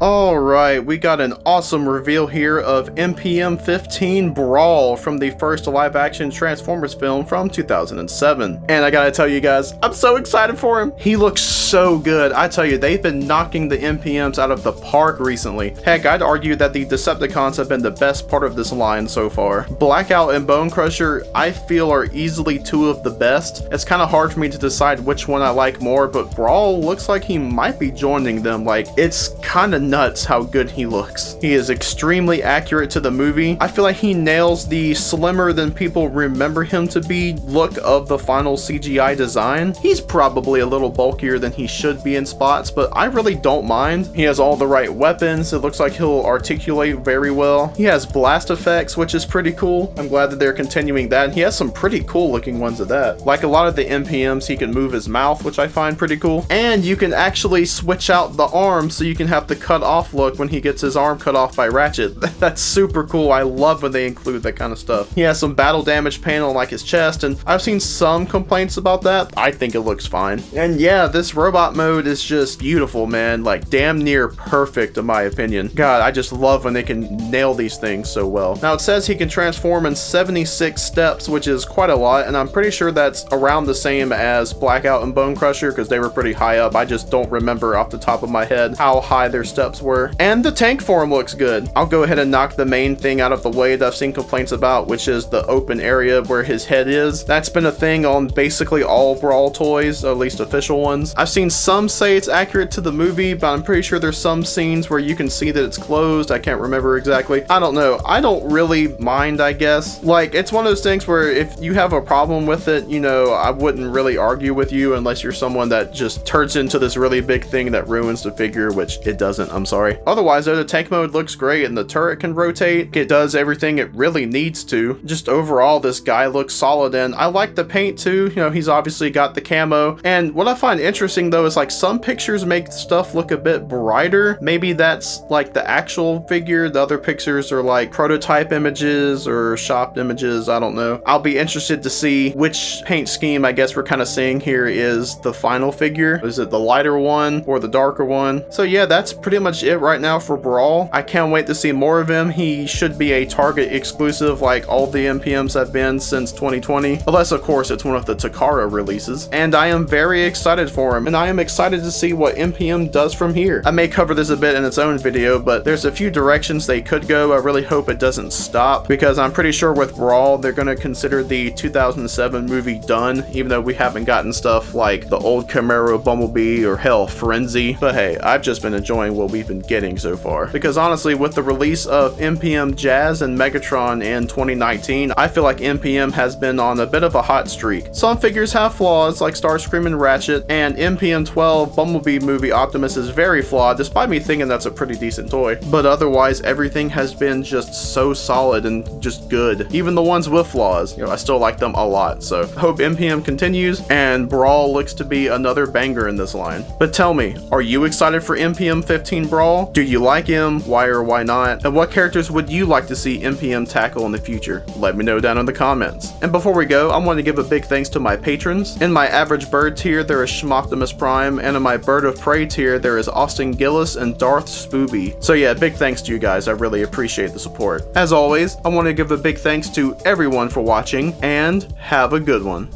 Alright, we got an awesome reveal here of MPM-15 Brawl from the first live-action Transformers film from 2007. And I gotta tell you guys, I'm so excited for him. He looks so good. I tell you, they've been knocking the MPMs out of the park recently. Heck, I'd argue that the Decepticons have been the best part of this line so far. Blackout and Bone Crusher, I feel, are easily two of the best. It's kind of hard for me to decide which one I like more, but Brawl looks like he might be joining them. Like, it's kind of nuts how good he looks. He is extremely accurate to the movie. I feel like he nails the slimmer than people remember him to be look of the final CGI design. He's probably a little bulkier than he should be in spots, but I really don't mind. He has all the right weapons. It looks like he'll articulate very well. He has blast effects, which is pretty cool. I'm glad that they're continuing that. He has some pretty cool looking ones at that. Like a lot of the MPMs, he can move his mouth, which I find pretty cool. And you can actually switch out the arm so you can have the cut off look when he gets his arm cut off by Ratchet. That's super cool. I love when they include that kind of stuff. He has some battle damage panel on like his chest, and I've seen some complaints about that. I think it looks fine. And yeah, this robot mode is just beautiful, man. Like damn near perfect in my opinion. God, I just love when they can nail these things so well. Now it says he can transform in 76 steps, which is quite a lot, and I'm pretty sure that's around the same as Blackout and Bone Crusher because they were pretty high up. I just don't remember off the top of my head how high their steps were. And the tank form looks good. I'll go ahead and knock the main thing out of the way that I've seen complaints about, which is the open area where his head is. That's been a thing on basically all Brawl toys, at least official ones. I've seen some say it's accurate to the movie, but I'm pretty sure there's some scenes where you can see that it's closed. I can't remember exactly. I don't know. I don't really mind, I guess. Like, it's one of those things where if you have a problem with it, you know, I wouldn't really argue with you unless you're someone that just turns into this really big thing that ruins the figure, which it doesn't, I'm sorry. Otherwise though, the tank mode looks great and the turret can rotate. It does everything it really needs to. Just overall, this guy looks solid, and I like the paint too. You know, he's obviously got the camo. And what I find interesting though is like some pictures make stuff look a bit brighter. Maybe that's like the actual figure. The other pictures are like prototype images or shopped images. I don't know. I'll be interested to see which paint scheme I guess we're kind of seeing here is the final figure. Is it the lighter one or the darker one? So yeah, that's pretty much it right now for Brawl. I can't wait to see more of him. He should be a Target exclusive like all the MPMs have been since 2020, unless of course it's one of the Takara releases. And I am very excited for him, and I am excited to see what MPM does from here. I may cover this a bit in its own video, but there's a few directions they could go. I really hope it doesn't stop, because I'm pretty sure with Brawl they're going to consider the 2007 movie done, even though we haven't gotten stuff like the old Camaro Bumblebee or hell Frenzy. But hey, I've just been enjoying what we've been getting so far, because honestly with the release of MPM Jazz and Megatron in 2019, I feel like MPM has been on a bit of a hot streak. Some figures have flaws like Starscream and Ratchet, and MPM-12 Bumblebee movie Optimus is very flawed, despite me thinking that's a pretty decent toy. But otherwise everything has been just so solid and just good. Even the ones with flaws, you know, I still like them a lot. So I hope MPM continues, and Brawl looks to be another banger in this line. But tell me, are you excited for MPM-15 Brawl? Do you like him? Why or why not? And what characters would you like to see MPM tackle in the future? Let me know down in the comments. And before we go, I want to give a big thanks to my patrons. In my average bird tier, there is Schmoptimus Prime, and in my bird of prey tier, there is Austin Gillis and Darth Spooby. So yeah, big thanks to you guys. I really appreciate the support. As always, I want to give a big thanks to everyone for watching, and have a good one.